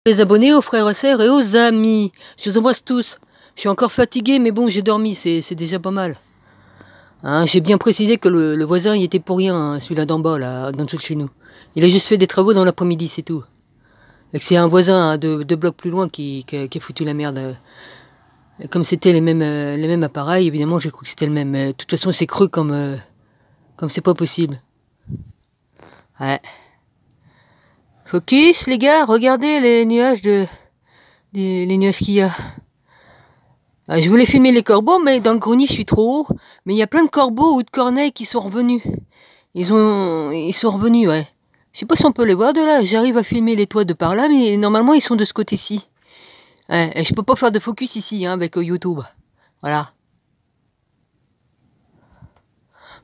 Les abonnés, aux frères et sœurs et aux amis. Je vous embrasse tous. Je suis encore fatigué, mais bon, j'ai dormi, c'est déjà pas mal. Hein, j'ai bien précisé que le voisin, il était pour rien, hein, celui-là d'en bas, là, dans dessous de chez nous. Il a juste fait des travaux dans l'après-midi, c'est tout. Et que c'est un voisin hein, deux blocs plus loin qui a foutu la merde. Et comme c'était les mêmes appareils, évidemment, j'ai cru que c'était le même. Mais de toute façon, c'est creux comme c'est pas possible. Ouais. Focus, les gars, regardez les nuages les nuages qu'il y a. Ah, je voulais filmer les corbeaux, mais dans le grenier, je suis trop haut. Mais il y a plein de corbeaux ou de corneilles qui sont revenus. Ils sont revenus, ouais. Je sais pas si on peut les voir de là. J'arrive à filmer les toits de par là, mais normalement, ils sont de ce côté-ci. Ouais, et je peux pas faire de focus ici, hein, avec YouTube. Voilà.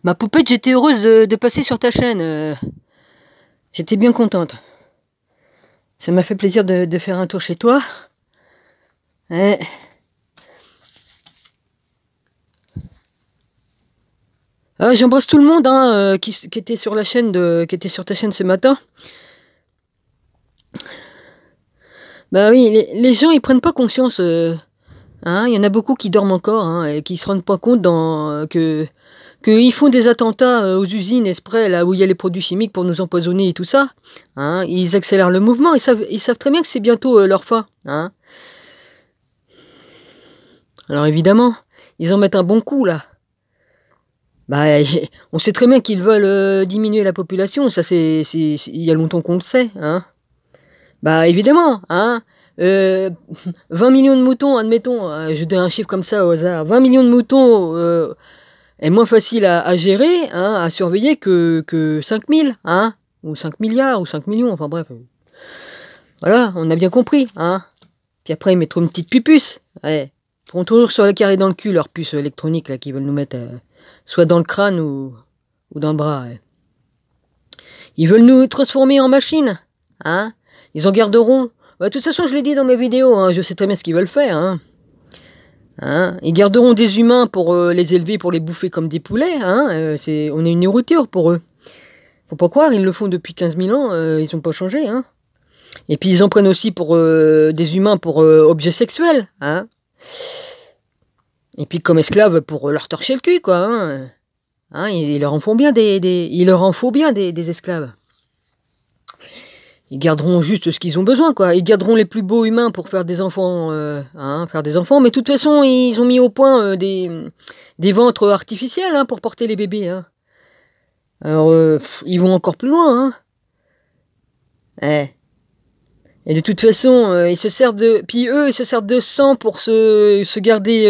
Ma poupette, j'étais heureuse de passer sur ta chaîne. J'étais bien contente. Ça m'a fait plaisir de faire un tour chez toi. Ouais. J'embrasse tout le monde hein, qui était sur la chaîne qui était sur ta chaîne ce matin. Bah oui, les gens ils prennent pas conscience. Hein, il y en a beaucoup qui dorment encore hein, et qui se rendent pas compte qu'ils font des attentats aux usines exprès là où il y a les produits chimiques pour nous empoisonner et tout ça. Hein, ils accélèrent le mouvement. Ils savent très bien que c'est bientôt leur fin. Hein. Alors évidemment, ils en mettent un bon coup là. Bah, on sait très bien qu'ils veulent diminuer la population, ça il y a longtemps qu'on le sait, hein. Bah évidemment, hein. 20 millions de moutons, admettons, je donne un chiffre comme ça au hasard, 20 millions de moutons est moins facile à gérer, hein, à surveiller que 5000, hein, ou 5 milliards, ou 5 millions, enfin bref. Voilà, on a bien compris, hein. Puis après ils mettront une petite pupuce, ouais. Ils feront toujours sur le carré dans le cul leur puce électronique là qu'ils veulent nous mettre soit dans le crâne ou dans le bras. Ouais. Ils veulent nous transformer en machines. Hein, ils en garderont. Bah, de toute façon, je l'ai dit dans mes vidéos, hein, je sais très bien ce qu'ils veulent faire. Hein. Hein, ils garderont des humains pour les élever, pour les bouffer comme des poulets. Hein, on est une nourriture pour eux. Faut pas croire, ils le font depuis 15 000 ans, ils n'ont pas changé. Hein. Et puis ils en prennent aussi pour des humains pour objets sexuels. Hein. Et puis comme esclaves pour leur torcher le cul, quoi. Hein. Hein, ils leur en font bien il leur en faut bien des esclaves. Ils garderont juste ce qu'ils ont besoin, quoi. Ils garderont les plus beaux humains pour faire des enfants, hein, faire des enfants. Mais de toute façon, ils ont mis au point des ventres artificiels hein, pour porter les bébés. Hein. Alors, ils vont encore plus loin. Hein. Ouais. Et de toute façon, ils se servent de... Puis eux, ils se servent de sang pour se garder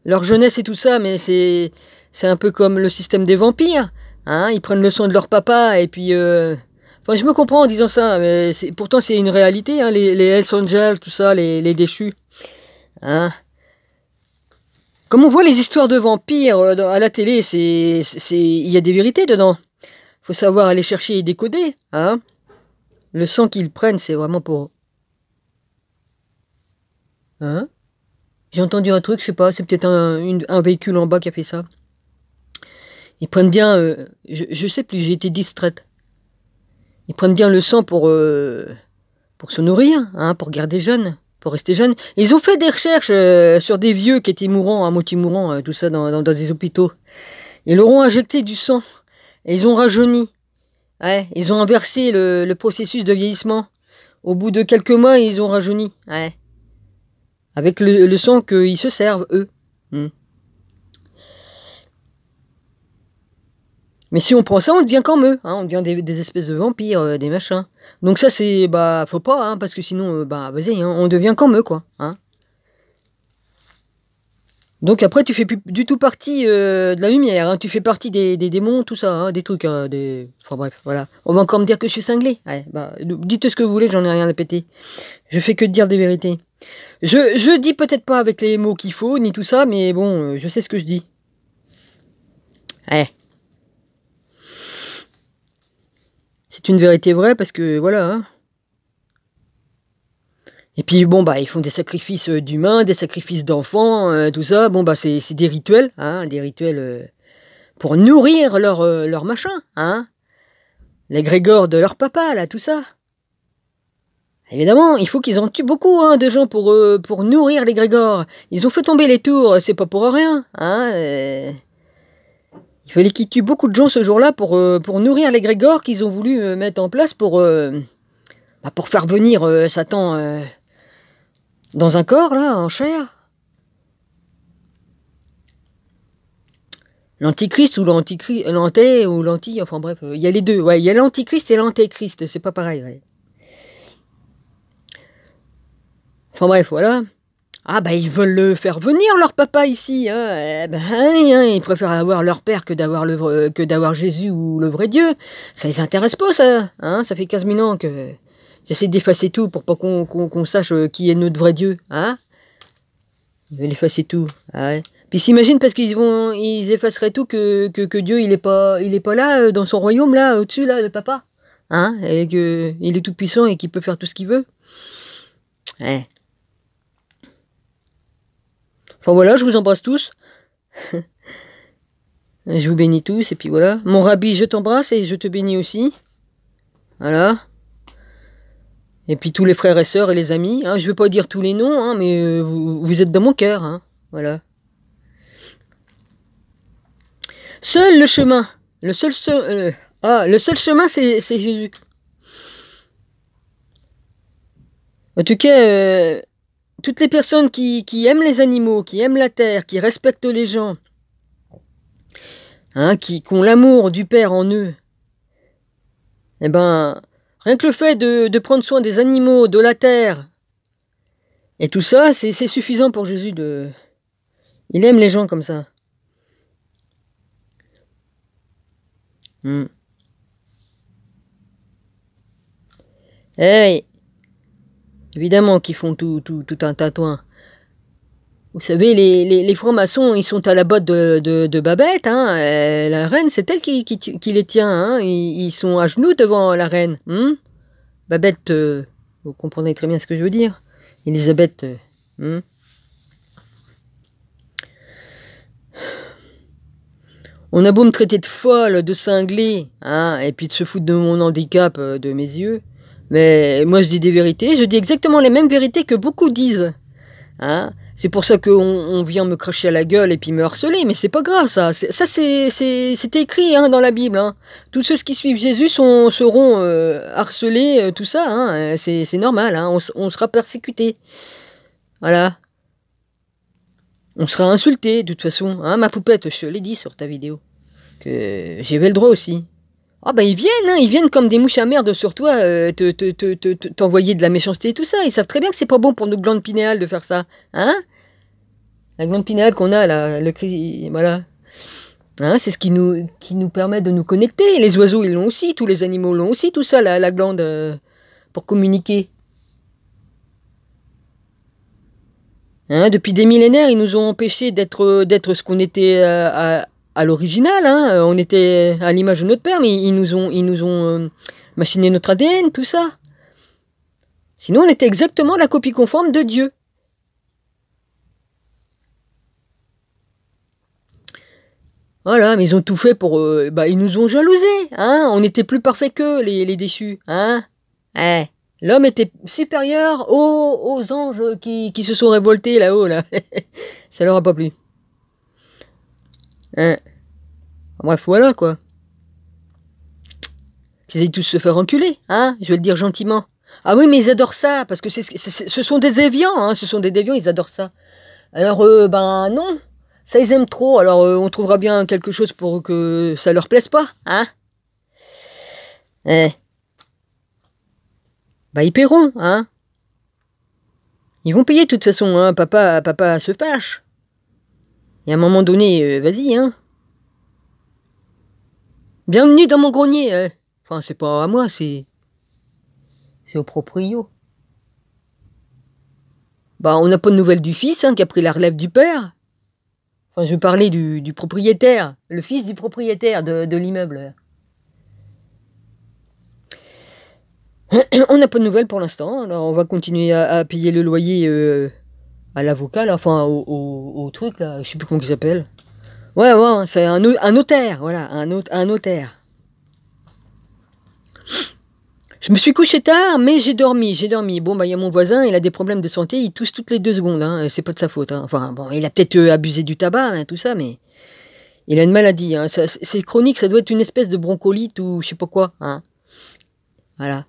leur jeunesse et tout ça. Mais c'est un peu comme le système des vampires. Hein. Ils prennent le sang de leur papa et puis... Enfin, je me comprends en disant ça, mais pourtant c'est une réalité, hein, les Hells Angels, tout ça, les déchus. Hein. Comme on voit les histoires de vampires à la télé, il y a des vérités dedans. Faut savoir aller chercher et décoder. Hein. Le sang qu'ils prennent, c'est vraiment pour... Hein. J'ai entendu un truc, je sais pas, c'est peut-être un véhicule en bas qui a fait ça. Ils prennent bien... je sais plus, j'ai été distraite. Ils prennent bien le sang pour se nourrir, hein, pour garder jeune, pour rester jeune. Ils ont fait des recherches sur des vieux qui étaient mourants, à moitié mourants, tout ça, dans des hôpitaux. Ils leur ont injecté du sang. Et ils ont rajeuni. Ouais, ils ont inversé le processus de vieillissement. Au bout de quelques mois, ils ont rajeuni. Ouais. Avec le sang qu'ils se servent, eux. Mais si on prend ça, on devient comme eux, hein, on devient des espèces de vampires, des machins. Donc ça, c'est, bah, faut pas, hein, parce que sinon, bah, vas-y, hein, on devient comme eux, quoi. Hein. Donc après, tu fais plus du tout partie de la lumière, hein, tu fais partie des démons, tout ça, hein, des trucs, enfin bref, voilà. On va encore me dire que je suis cinglé. Ouais, bah, dites ce que vous voulez, j'en ai rien à péter. Je fais que dire des vérités. Je dis peut-être pas avec les mots qu'il faut, ni tout ça, mais bon, je sais ce que je dis. Ouais. C'est une vérité vraie parce que voilà. Hein. Et puis bon bah ils font des sacrifices d'humains, des sacrifices d'enfants, tout ça. Bon bah c'est des rituels, hein, des rituels pour nourrir leur machin, hein. L'égrégore de leur papa là, tout ça. Évidemment, il faut qu'ils en tuent beaucoup, hein, de gens pour nourrir les Grégor. Ils ont fait tomber les tours, c'est pas pour rien, hein. Il fallait qu'ils tuent beaucoup de gens ce jour-là pour nourrir les Grégor qu'ils ont voulu mettre en place pour faire venir Satan dans un corps, là, en chair. L'antichrist ou l'anti, enfin bref, il y a les deux, ouais, il y a l'antichrist et l'antéchrist, c'est pas pareil, ouais. Enfin bref, voilà. Ah bah ils veulent le faire venir leur papa ici, hein. Eh ben, hein, ils préfèrent avoir leur père que d'avoir Jésus ou le vrai Dieu. Ça les intéresse pas ça, hein. Ça fait 15 000 ans que j'essaie d'effacer tout pour pas qu'on sache qui est notre vrai Dieu, hein. Ils veulent effacer tout, ah ouais. Puis s'imagine parce ils effaceraient tout que Dieu il est pas là dans son royaume là au-dessus là le papa, hein, et que il est tout puissant et qu'il peut faire tout ce qu'il veut. Ouais. Enfin voilà, je vous embrasse tous. Je vous bénis tous, et puis voilà. Mon rabbi, je t'embrasse et je te bénis aussi. Voilà. Et puis tous les frères et sœurs et les amis. Hein, je ne vais pas dire tous les noms, hein, mais vous êtes dans mon cœur. Hein, voilà. Seul le chemin. Le seul chemin, c'est Jésus. En tout cas, toutes les personnes qui aiment les animaux, qui aiment la terre, qui respectent les gens, hein, qui ont l'amour du Père en eux, eh ben, rien que le fait de prendre soin des animaux, de la terre, et tout ça, c'est suffisant pour Jésus. Il aime les gens comme ça. Hey, évidemment qu'ils font tout un tatouin. Vous savez, les francs-maçons, ils sont à la botte de Babette, hein. La reine, c'est elle qui les tient, hein. Ils sont à genoux devant la reine. Babette, vous comprenez très bien ce que je veux dire. Elisabeth, on a beau me traiter de folle, de cinglée, hein, et puis de se foutre de mon handicap, de mes yeux, mais moi je dis des vérités, je dis exactement les mêmes vérités que beaucoup disent, hein. C'est pour ça qu'on vient me cracher à la gueule et puis me harceler, mais c'est pas grave ça. C'était écrit hein, dans la Bible. Hein. Tous ceux qui suivent Jésus seront harcelés, tout ça. Hein. C'est normal, hein. On sera persécuté. Voilà. On sera insulté de toute façon. Hein. Ma poupette, je te l'ai dit sur ta vidéo. Que j'avais le droit aussi. Ah bah ils viennent, hein, ils viennent comme des mouches à merde sur toi, t'envoyer de la méchanceté et tout ça. Ils savent très bien que c'est pas bon pour nos glandes pinéales de faire ça, hein. La glande pinéale qu'on a là, voilà. Hein, c'est ce qui nous permet de nous connecter. Les oiseaux ils l'ont aussi, tous les animaux l'ont aussi, tout ça, la glande pour communiquer. Hein, depuis des millénaires, ils nous ont empêchés d'être ce qu'on était à l'original, hein. On était à l'image de notre père, mais ils nous ont machiné notre ADN, tout ça. Sinon, on était exactement la copie conforme de Dieu. Voilà, mais ils ont tout fait pour... ils nous ont jalousés, hein. On était plus parfaits qu'eux, les déchus, hein. L'homme était supérieur aux anges qui se sont révoltés là-haut, là. Ça leur a pas plu. Hein. Bref, voilà, quoi. Ils essayent tous se faire enculer, hein. Je vais le dire gentiment. Ah oui, mais ils adorent ça, parce que ce sont des déviants, hein. Ce sont des déviants, ils adorent ça. Alors, non. Ça, ils aiment trop. Alors, on trouvera bien quelque chose pour que ça leur plaise pas, hein. Ils paieront, hein. Ils vont payer de toute façon, hein. Papa se fâche. Et à un moment donné, vas-y, hein. Bienvenue dans mon grenier, hein. Enfin, c'est pas à moi, c'est au proprio. On n'a pas de nouvelles du fils, hein, qui a pris la relève du père. Enfin, je veux parler du propriétaire, le fils du propriétaire de l'immeuble. On n'a pas de nouvelles pour l'instant, alors on va continuer à payer le loyer à l'avocat, là, enfin au truc, là, je sais plus comment il s'appelle. Ouais, c'est un notaire, voilà, un notaire. Je me suis couché tard, mais j'ai dormi, j'ai dormi. Bon, bah, il y a mon voisin, il a des problèmes de santé, il tousse toutes les 2 secondes, hein, c'est pas de sa faute, hein. Enfin, bon, il a peut-être abusé du tabac, hein, tout ça, mais il a une maladie, hein. C'est chronique, ça doit être une espèce de bronchiolite ou je sais pas quoi, hein. Voilà.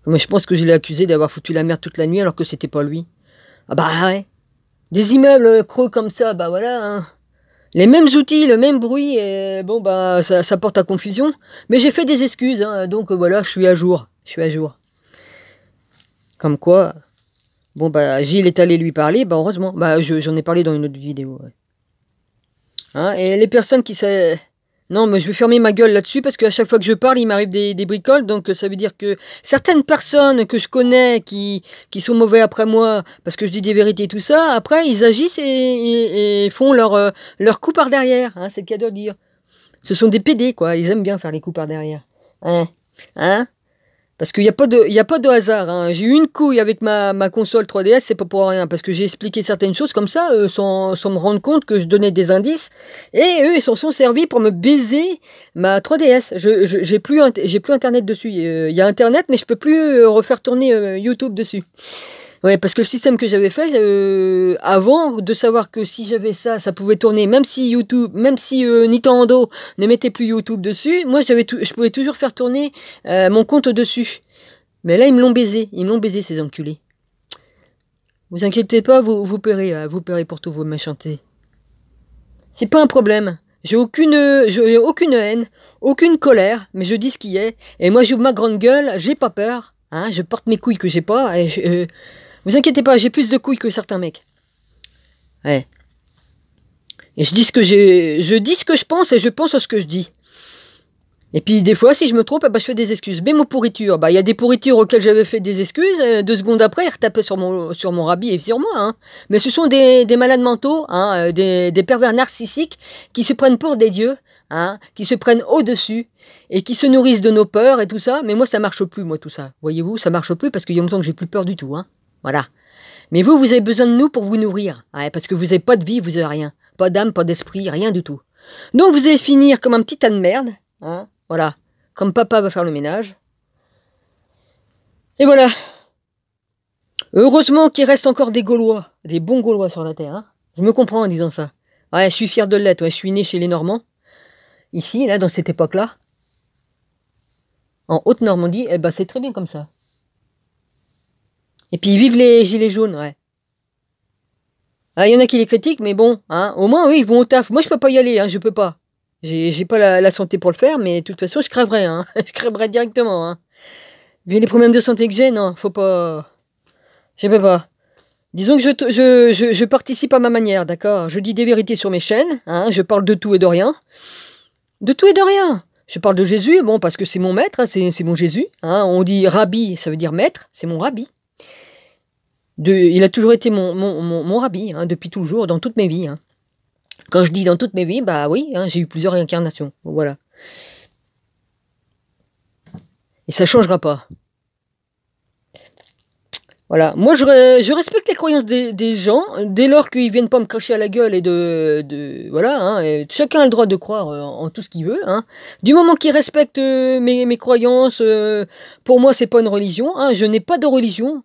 Mais je pense que je l'ai accusé d'avoir foutu la merde toute la nuit alors que c'était pas lui. Ah bah ouais. Des immeubles creux comme ça, bah voilà, hein. Les mêmes outils, le même bruit, et bon bah ça porte à confusion. Mais j'ai fait des excuses, hein, donc voilà, je suis à jour. Je suis à jour. Comme quoi, bon bah Gilles est allé lui parler, bah heureusement. Bah j'en ai parlé dans une autre vidéo. Ouais. Hein, et les personnes qui savent... Non, mais je vais fermer ma gueule là-dessus parce qu'à chaque fois que je parle, il m'arrive des bricoles. Donc ça veut dire que certaines personnes que je connais qui sont mauvais après moi parce que je dis des vérités et tout ça, après ils agissent et font leur coup par derrière. Hein, c'est le cas de le dire. Ce sont des PD, quoi. Ils aiment bien faire les coups par derrière. Hein, hein. Parce qu'il n'y a pas de hasard. Hein. J'ai eu une couille avec ma console 3DS, c'est pas pour rien. Parce que j'ai expliqué certaines choses comme ça, sans me rendre compte que je donnais des indices. Et eux, ils s'en sont servis pour me baiser ma 3DS. J'ai plus Internet dessus. Il y a Internet, mais je peux plus refaire tourner YouTube dessus. Ouais, parce que le système que j'avais fait avant de savoir que si j'avais ça, ça pouvait tourner, même si Nintendo ne mettait plus YouTube dessus, moi je pouvais toujours faire tourner mon compte dessus. Mais là ils me l'ont baisé ces enculés. Vous inquiétez pas, vous paierez pour tout vos méchancetés. C'est pas un problème. J'ai aucune haine, aucune colère, mais je dis ce qui est. Et moi j'ouvre ma grande gueule, j'ai pas peur, hein, je porte mes couilles que j'ai pas. Vous inquiétez pas, j'ai plus de couilles que certains mecs. Ouais. Et je dis ce que je pense et je pense à ce que je dis. Et puis des fois, si je me trompe, bah, je fais des excuses. Mais mon pourriture, bah il y a des pourritures auxquelles j'avais fait des excuses. 2 secondes après, ils retapaient sur mon rabis et sur moi. Hein. Mais ce sont des malades mentaux, hein, des pervers narcissiques qui se prennent pour des dieux, hein, qui se prennent au-dessus et qui se nourrissent de nos peurs et tout ça. Mais moi, ça marche plus, moi tout ça. Voyez-vous, ça marche plus parce qu'il y a longtemps que j'ai plus peur du tout. Hein. Voilà. Mais vous avez besoin de nous pour vous nourrir. Ouais, parce que vous n'avez pas de vie, vous n'avez rien. Pas d'âme, pas d'esprit, rien du tout. Donc vous allez finir comme un petit tas de merde. Hein, voilà. Comme papa va faire le ménage. Et voilà. Heureusement qu'il reste encore des Gaulois. Des bons Gaulois sur la terre. Hein. Je me comprends en disant ça. Ouais, je suis fier de l'être. Ouais, je suis né chez les Normands. Ici, là, dans cette époque-là. En Haute-Normandie, eh ben, c'est très bien comme ça. Et puis, vive les gilets jaunes, ouais. Ah, y en a qui les critiquent, mais bon, hein, au moins, oui, ils vont au taf. Moi, je peux pas y aller, hein, je peux pas. J'ai pas la santé pour le faire, mais de toute façon, je crèverais, hein. Je crèverais directement, hein. Vu les problèmes de santé que j'ai, non, faut pas... Je peux pas. Disons que je participe à ma manière, d'accord? Je dis des vérités sur mes chaînes, hein, je parle de tout et de rien. De tout et de rien. Je parle de Jésus, bon, parce que c'est mon maître, hein, c'est mon Jésus. Hein, on dit rabbi, ça veut dire maître, c'est mon rabbi. Il a toujours été mon rabbi, hein, depuis toujours, dans toutes mes vies. Hein. Quand je dis dans toutes mes vies, bah oui, hein, j'ai eu plusieurs réincarnations. Voilà. Et ça changera pas. Voilà. Moi, je respecte les croyances des gens, dès lors qu'ils viennent pas me cracher à la gueule et voilà. Hein, et chacun a le droit de croire en tout ce qu'il veut. Hein. Du moment qu'ils respectent mes croyances, pour moi, c'est pas une religion. Hein, je n'ai pas de religion.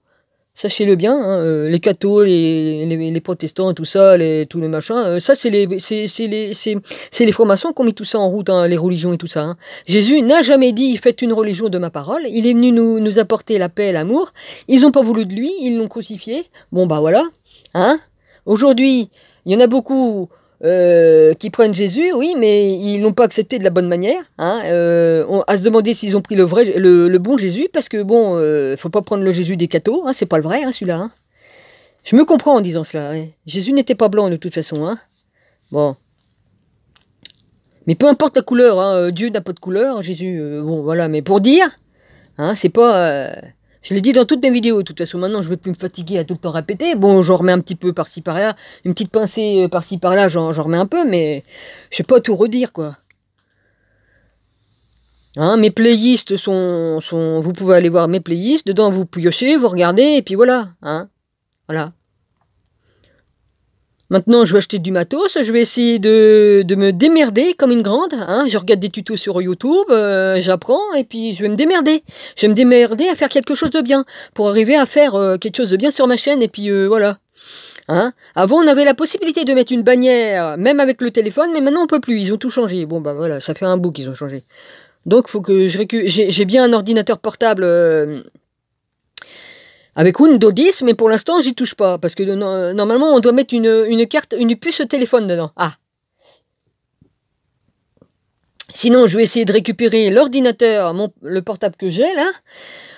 Sachez-le bien, hein, les cathos, les protestants, tout ça, tous les machins, ça c'est les francs-maçons qui ont mis tout ça en route, hein, les religions et tout ça. Hein. Jésus n'a jamais dit faites une religion de ma parole. Il est venu nous apporter la paix et l'amour. Ils n'ont pas voulu de lui, ils l'ont crucifié. Bon bah voilà. Hein. Aujourd'hui, il y en a beaucoup qui prennent Jésus, oui, mais ils l'ont pas accepté de la bonne manière. Hein, à se demander s'ils ont pris le bon Jésus, parce que bon, faut pas prendre le Jésus des cathos, hein, c'est pas le vrai, hein, celui-là. Hein. Je me comprends en disant cela. Hein. Jésus n'était pas blanc de toute façon. Hein. Bon. Mais peu importe la couleur, hein, Dieu n'a pas de couleur, Jésus, bon voilà, mais pour dire, hein, c'est pas... Je l'ai dit dans toutes mes vidéos, de toute façon, maintenant je ne vais plus me fatiguer à tout le temps répéter. Bon, j'en remets un petit peu par-ci par-là, une petite pincée par-ci par-là, j'en remets un peu, mais je sais pas tout redire, quoi. Hein, mes playlists sont... Vous pouvez aller voir mes playlists, dedans vous piochez, vous regardez, et puis voilà. Hein, voilà. Maintenant, je vais acheter du matos, je vais essayer de me démerder comme une grande. Hein. Je regarde des tutos sur YouTube, j'apprends, et puis je vais me démerder. Je vais me démerder à faire quelque chose de bien, pour arriver à faire quelque chose de bien sur ma chaîne, et puis voilà. Hein. Avant, on avait la possibilité de mettre une bannière, même avec le téléphone, mais maintenant on peut plus, ils ont tout changé. Bon, bah voilà, ça fait un bout qu'ils ont changé. Donc, faut que j'ai bien un ordinateur portable... avec Windows 10, mais pour l'instant, j'y touche pas. Parce que normalement, on doit mettre une carte, une puce téléphone dedans. Ah. Sinon, je vais essayer de récupérer l'ordinateur, le portable que j'ai là.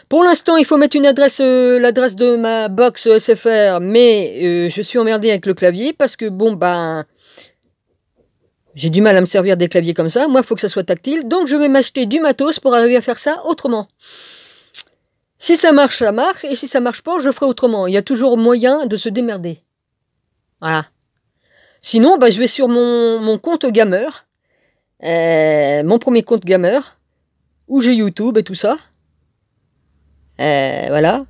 Pour l'instant, il faut mettre une adresse, l'adresse de ma box SFR, mais je suis emmerdé avec le clavier parce que bon, ben, j'ai du mal à me servir des claviers comme ça. Moi, il faut que ça soit tactile. Donc, je vais m'acheter du matos pour arriver à faire ça autrement. Si ça marche, ça marche. Et si ça marche pas, je ferai autrement. Il y a toujours moyen de se démerder. Voilà. Sinon, bah, je vais sur mon compte gamer. Mon premier compte gamer. Où j'ai YouTube et tout ça. Voilà.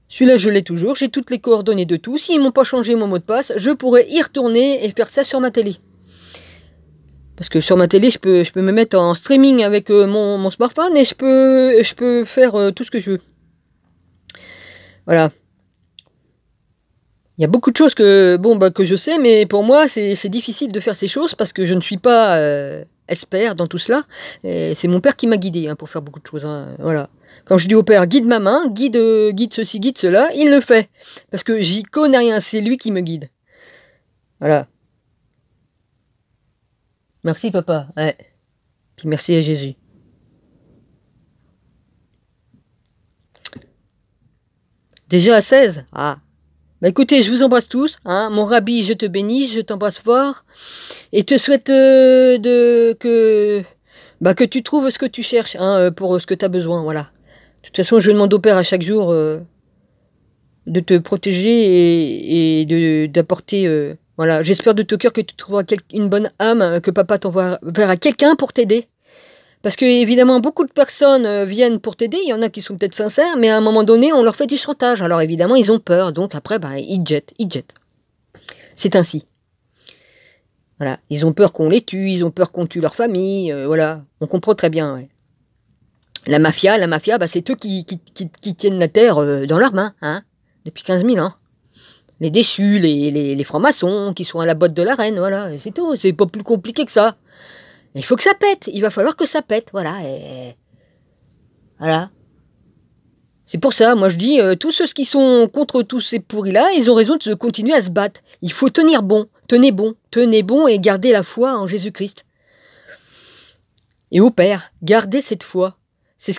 Celui-là, je l'ai toujours. J'ai toutes les coordonnées de tout. S'ils m'ont pas changé mon mot de passe, je pourrais y retourner et faire ça sur ma télé. Parce que sur ma télé, je peux me mettre en streaming avec mon smartphone et je peux faire tout ce que je veux. Voilà. Il y a beaucoup de choses que je sais, mais pour moi, c'est difficile de faire ces choses parce que je ne suis pas expert dans tout cela. C'est mon père qui m'a guidé pour faire beaucoup de choses. Hein, voilà. Quand je dis au père, guide ma main, guide ceci, guide cela, il le fait. Parce que j'y connais rien, c'est lui qui me guide. Voilà. Merci papa. Ouais. Puis merci à Jésus. Déjà à 16? Ah. Bah écoutez, je vous embrasse tous. Hein. Mon rabbi, je te bénis, je t'embrasse fort. Et te souhaite que tu trouves ce que tu cherches pour ce que tu as besoin. Voilà. De toute façon, je demande au Père à chaque jour de te protéger et d'apporter... voilà. J'espère de tout cœur que tu trouveras une bonne âme, que papa t'envoie vers quelqu'un pour t'aider. Parce que, évidemment, beaucoup de personnes viennent pour t'aider. Il y en a qui sont peut-être sincères, mais à un moment donné, on leur fait du chantage. Alors, évidemment, ils ont peur. Donc, après, ils jettent. C'est ainsi. Voilà. Ils ont peur qu'on les tue, ils ont peur qu'on tue leur famille. Voilà. On comprend très bien, ouais. La mafia, c'est eux qui tiennent la terre dans leurs mains, hein, depuis 15 000 ans. Les déchus, les francs-maçons qui sont à la botte de la reine, voilà. Et c'est tout. C'est pas plus compliqué que ça. Il faut que ça pète. Il va falloir que ça pète. Voilà. Voilà. C'est pour ça, moi je dis, tous ceux qui sont contre tous ces pourris-là, ils ont raison de continuer à se battre. Il faut tenir bon. Tenez bon et gardez la foi en Jésus-Christ. Et au Père, gardez cette foi. C'est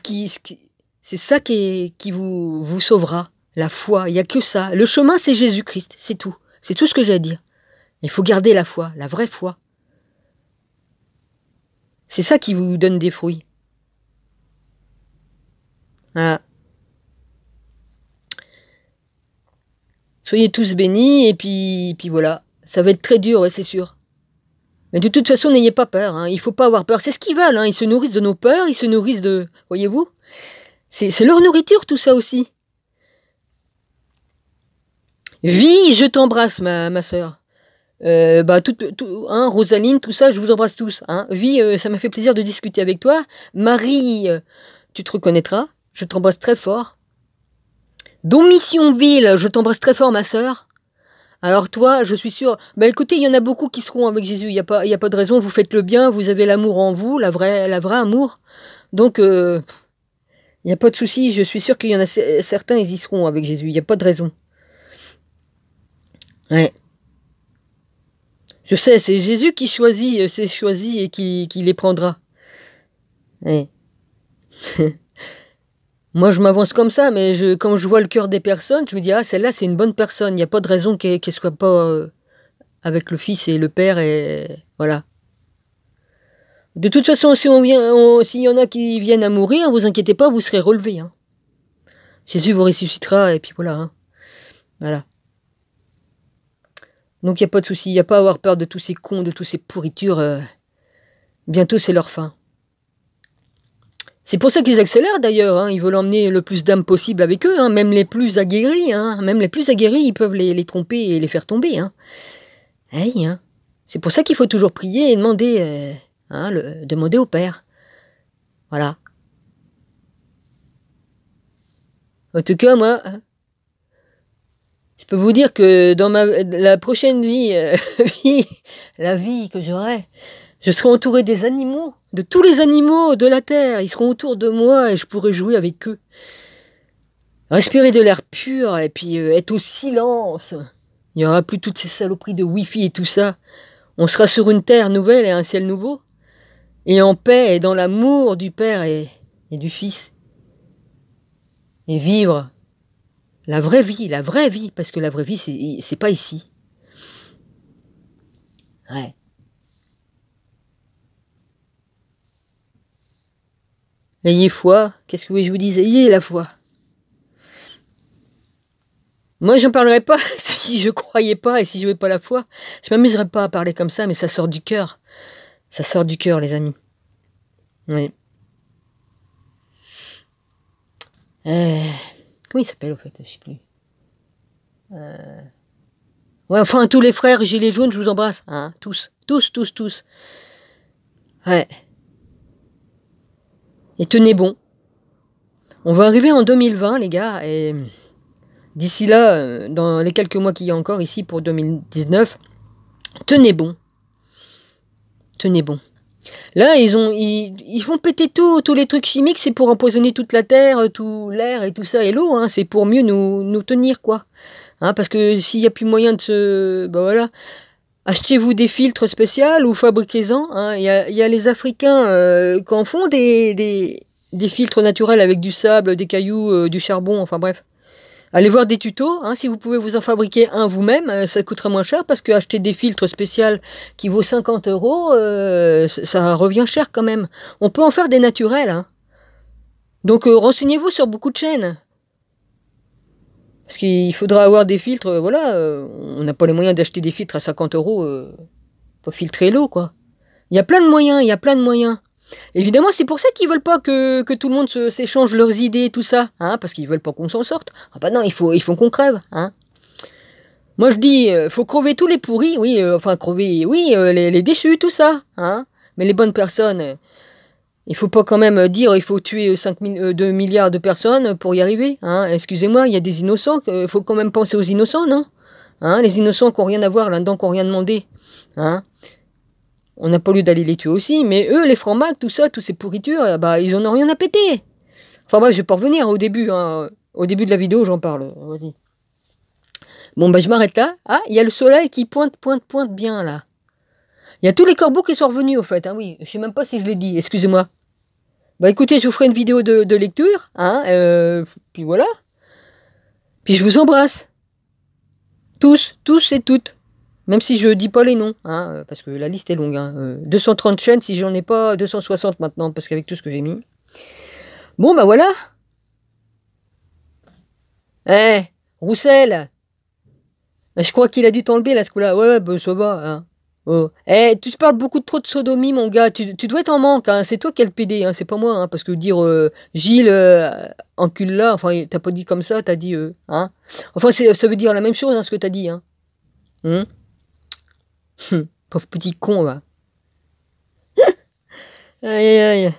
c'est ça qui vous sauvera. La foi. Il n'y a que ça. Le chemin, c'est Jésus-Christ. C'est tout. C'est tout ce que j'ai à dire. Il faut garder la foi. La vraie foi. C'est ça qui vous donne des fruits. Voilà. Soyez tous bénis, et puis voilà. Ça va être très dur, ouais, c'est sûr. Mais de toute façon, n'ayez pas peur. Hein. Il ne faut pas avoir peur. C'est ce qu'ils veulent. Hein. Ils se nourrissent de nos peurs. Ils se nourrissent de... Voyez-vous? C'est leur nourriture, tout ça aussi. Vie, je t'embrasse, ma soeur. Rosaline, tout ça, je vous embrasse tous. Hein. Vie, ça m'a fait plaisir de discuter avec toi. Marie, tu te reconnaîtras. Je t'embrasse très fort. Domissionville, je t'embrasse très fort, ma sœur. Alors toi, je suis sûre... écoutez, il y en a beaucoup qui seront avec Jésus. Il n'y a pas de raison. Vous faites le bien. Vous avez l'amour en vous, la vraie amour. Donc, il n'y a pas de souci. Je suis sûre qu'il y en a certains, ils y seront avec Jésus. Il n'y a pas de raison. Ouais. Je sais, c'est Jésus qui choisit, c'est choisi et qui les prendra. Ouais. Moi, je m'avance comme ça, mais quand je vois le cœur des personnes, je me dis, ah, celle-là, c'est une bonne personne. Il n'y a pas de raison qu'elle soit pas avec le Fils et le Père, et voilà. De toute façon, s'il y en a qui viennent à mourir, vous inquiétez pas, vous serez relevés. Hein. Jésus vous ressuscitera, et puis voilà. Hein. Voilà. Donc, il n'y a pas de souci. Il n'y a pas à avoir peur de tous ces cons, de tous ces pourritures. Bientôt, c'est leur fin. C'est pour ça qu'ils accélèrent d'ailleurs, hein. Ils veulent emmener le plus d'âmes possible avec eux, hein. Même les plus aguerris, hein. Même les plus aguerris, ils peuvent les tromper et les faire tomber, hein. Hey, hein. C'est pour ça qu'il faut toujours prier et demander, demander au Père. Voilà. En tout cas, moi, je peux vous dire que dans la prochaine vie, la vie que j'aurai, je serai entouré des animaux, de tous les animaux de la terre. Ils seront autour de moi et je pourrai jouer avec eux. Respirer de l'air pur et puis être au silence. Il n'y aura plus toutes ces saloperies de Wi-Fi et tout ça. On sera sur une terre nouvelle et un ciel nouveau. Et en paix et dans l'amour du Père et du Fils. Et vivre la vraie vie, parce que la vraie vie, c'est pas ici. Ouais. Ayez foi, qu'est-ce que vous voulez que je vous dise? Ayez la foi. Moi, j'en parlerai pas si je croyais pas et si je n'avais pas la foi. Je m'amuserais pas à parler comme ça, mais ça sort du cœur. Ça sort du cœur, les amis. Oui. Comment il s'appelle, au fait? Je sais plus. Ouais, enfin, tous les frères gilets jaunes, je vous embrasse. Hein, tous. Tous. Ouais. Et tenez bon. On va arriver en 2020, les gars, et d'ici là, dans les quelques mois qu'il y a encore ici pour 2019, tenez bon. Tenez bon. Là, ils font péter tous les trucs chimiques, c'est pour empoisonner toute la terre, tout l'air et tout ça, et l'eau, hein, c'est pour mieux nous tenir, quoi. Hein, parce que s'il n'y a plus moyen de se... Ben voilà. Achetez-vous des filtres spéciaux ou fabriquez-en. Hein. Il y a les Africains qui en font des filtres naturels avec du sable, des cailloux, du charbon, enfin bref. Allez voir des tutos, hein, si vous pouvez vous en fabriquer un vous-même, ça coûtera moins cher parce que acheter des filtres spéciaux qui vaut 50 €, ça revient cher quand même. On peut en faire des naturels. Hein. Donc renseignez-vous sur beaucoup de chaînes. Parce qu'il faudra avoir des filtres, voilà, on n'a pas les moyens d'acheter des filtres à 50 € pour filtrer l'eau, quoi. Il y a plein de moyens, Évidemment, c'est pour ça qu'ils veulent pas que tout le monde s'échange leurs idées, tout ça, hein, parce qu'ils veulent pas qu'on s'en sorte. Ah bah non, il faut qu'on crève, hein. Moi je dis, faut crever tous les pourris, oui, crever, oui, les déchus, tout ça, hein. Mais les bonnes personnes, il faut pas quand même dire il faut tuer 2 milliards de personnes pour y arriver. Hein. Excusez-moi, il y a des innocents, il faut quand même penser aux innocents, non? Hein, les innocents qui n'ont rien à voir là-dedans, qui n'ont rien demandé. Hein. On n'a pas lieu d'aller les tuer aussi, mais eux, les francs-macs, tout ça, toutes ces pourritures, bah, ils en ont rien à péter. Enfin bref, je vais pas revenir au début. Hein. Au début de la vidéo, j'en parle. Vas-y. Bon, bah je m'arrête là. Ah, il y a le soleil qui pointe bien, là. Il y a tous les corbeaux qui sont revenus, au fait. Hein, oui, je sais même pas si je l'ai dit, excusez-moi. Bah écoutez, je vous ferai une vidéo de lecture, hein, puis voilà. Puis je vous embrasse. Tous et toutes. Même si je dis pas les noms, hein, parce que la liste est longue. Hein. 230 chaînes, si j'en ai pas 260 maintenant, parce qu'avec tout ce que j'ai mis. Bon, bah voilà. Roussel. Je crois qu'il a dû t'enlever, là, ce coup-là. Ouais, bah ça va, hein. Oh. Tu parles beaucoup trop de sodomie, mon gars. Tu dois être en manque. Hein. C'est toi qui as le PD, hein. C'est pas moi. Hein. Parce que dire Gilles encule là, enfin, t'as pas dit comme ça, t'as dit. Hein. Enfin, ça veut dire la même chose, hein, ce que t'as dit. Hein. Pauvre petit con, va. Aïe.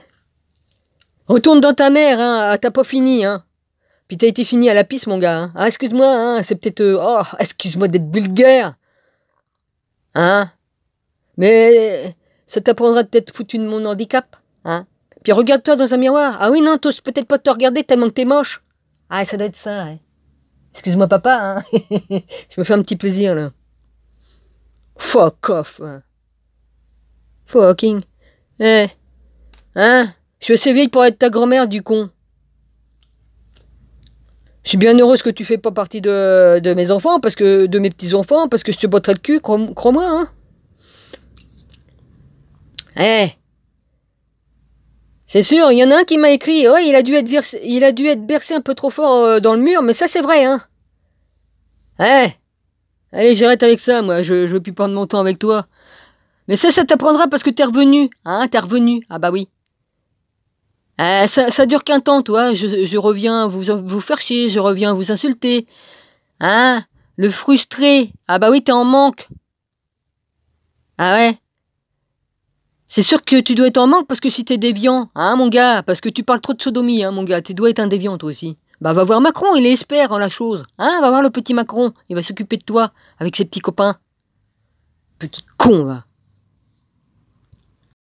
Retourne dans ta mère, hein. T'as pas fini, hein. Puis t'as été fini à la piste, mon gars. Hein. Ah, excuse-moi, hein. C'est peut-être. Excuse-moi d'être vulgaire. Hein. Mais ça t'apprendra peut-être foutu de mon handicap, hein. Puis regarde-toi dans un miroir. Ah oui, non, t'oses peut-être pas te regarder tellement que t'es moche. Ah, ça doit être ça, ouais. Excuse-moi, papa, hein. Je me fais un petit plaisir, là. Fuck off, hein. Fucking. Hein. Je suis assez vieille pour être ta grand-mère, du con. Je suis bien heureuse que tu fais pas partie de mes enfants, parce que de mes petits-enfants, parce que je te botterai le cul, crois-moi, hein. C'est sûr, il y en a un qui m'a écrit, ouais, il a dû être bercé un peu trop fort dans le mur, mais ça c'est vrai, hein. Allez, j'arrête avec ça, moi, je veux plus prendre mon temps avec toi. Mais ça t'apprendra parce que t'es revenu, hein, t'es revenu, ah bah oui. Ça dure qu'un temps, toi. Je reviens vous faire chier, je reviens vous insulter. Hein? Le frustré. Ah bah oui, t'es en manque. Ah ouais? C'est sûr que tu dois être en manque parce que si t'es déviant, hein, mon gars, parce que tu parles trop de sodomie, hein, mon gars, tu dois être un déviant, toi aussi. Bah, va voir Macron, il est expert en la chose. Hein, va voir le petit Macron, il va s'occuper de toi, avec ses petits copains. Petit con, va.